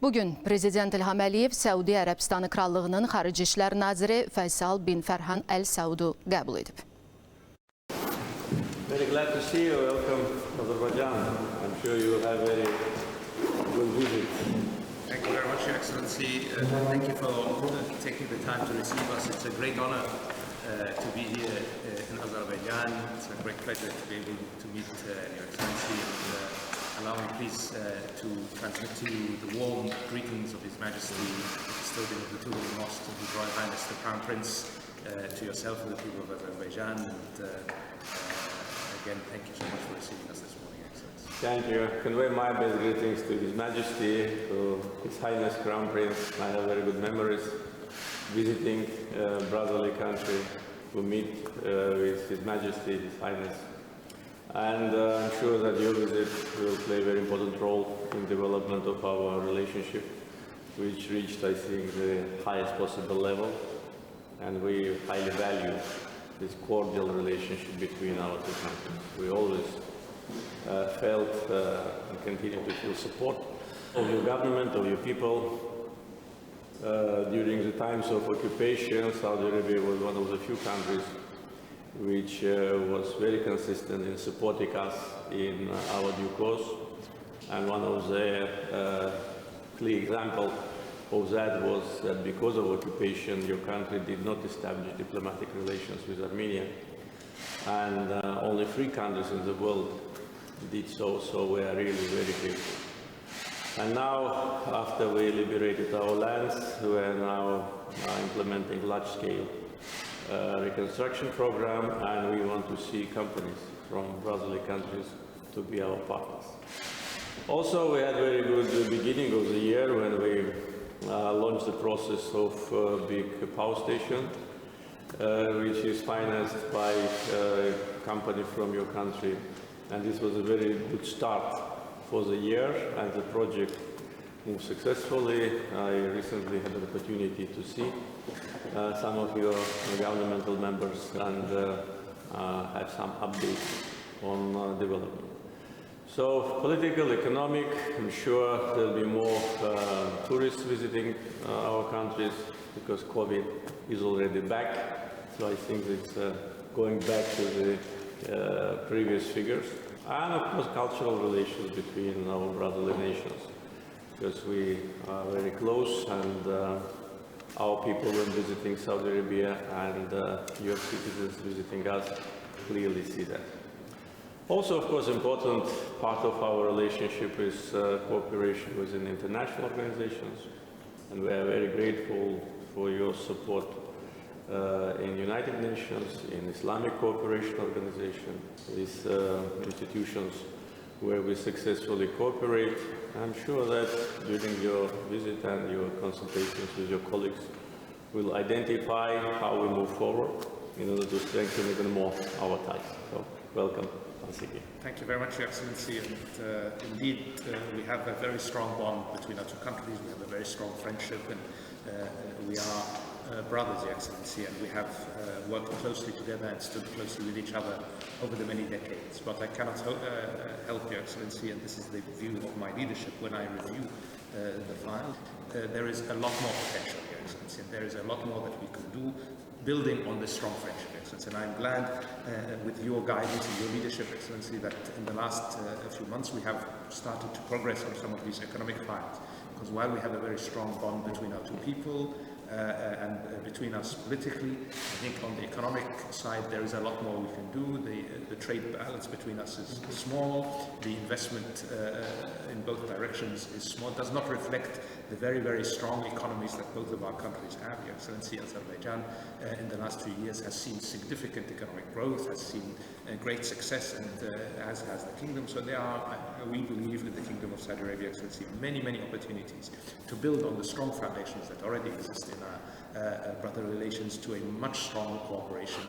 Bugün Prezident İlham Əliyev Səudiyyə Ərəbistanı Krallığının xarici işlər naziri Fəysal bin Fərhan Əl-Səudu qəbul edib. Very glad to see you. Welcome to Azərbaycan. I'm sure you have very good visit. Thank you very much, Your Excellency. Thank you for taking the time to receive us. It's a great honor to be here in Azerbaijan. It's a great pleasure to be able to meet Your Excellency. Allow me please to transmit to you the warm greetings of His Majesty, the custodian of the two Holy Mosques, of His Royal Highness the Crown Prince, to yourself and the people of Azerbaijan. And again, thank you so much for receiving us this morning, Excellency. Thank you. Convey my best greetings to His Majesty, to His Highness Crown Prince. I have very good memories visiting brotherly country to meet with His Majesty, His Highness. And I'm sure that your visit will play a very important role in the development of our relationship, which reached, I think, the highest possible level. And we highly value this cordial relationship between our two countries. We always felt and continue to feel support of your government, of your people. During the times of occupation, Saudi Arabia was one of the few countries which was very consistent in supporting us in our due course. And one of the clear examples of that was that because of occupation, your country did not establish diplomatic relations with Armenia. And only 3 countries in the world did so, so we are really very grateful. And now, after we liberated our lands, we are now implementing large-scale reconstruction program, and we want to see companies from brotherly countries to be our partners. Also, we had a very good beginning of the year when we launched the process of big power station, which is financed by a company from your country. And this was a very good start for the year, and the project moved successfully. I recently had an opportunity to see some of your governmental members and have some updates on development. So political, economic, I'm sure there'll be more tourists visiting our countries because COVID is already back. So I think it's going back to the previous figures. And of course cultural relations between our brotherly nations, because we are very close, and our people when visiting Saudi Arabia and your citizens visiting us clearly see that. Also, of course, important part of our relationship is cooperation within international organizations, and we are very grateful for your support in United Nations, in Islamic Cooperation Organization, these institutions where we successfully cooperate. I'm sure that during your visit and your consultations with your colleagues, we'll identify how we move forward in order to strengthen even more our ties. So, welcome once again. Thank you very much, Your Excellency. And indeed, we have a very strong bond between our two countries. We have a very strong friendship, and we are brothers, Your Excellency, and we have worked closely together and stood closely with each other over the many decades. But I cannot help, Your Excellency, and this is the view of my leadership when I review the file. There is a lot more potential, Your Excellency, and there is a lot more that we can do building on this strong friendship, Excellency. And I'm glad with your guidance and your leadership, Excellency, that in the last few months we have started to progress on some of these economic files. Because while we have a very strong bond between our two people, and between us politically, I think on the economic side there is a lot more we can do. The trade balance between us is small. The investment in both directions is small. It does not reflect the very, very strong economies that both of our countries have. Your Excellency, Azerbaijan in the last few years has seen significant economic growth, has seen great success, and as has the kingdom. So there are, we believe, in the Kingdom of Saudi Arabia, Excellency, many, many opportunities to build on the strong foundations that already exist in our brother relations to a much stronger cooperation.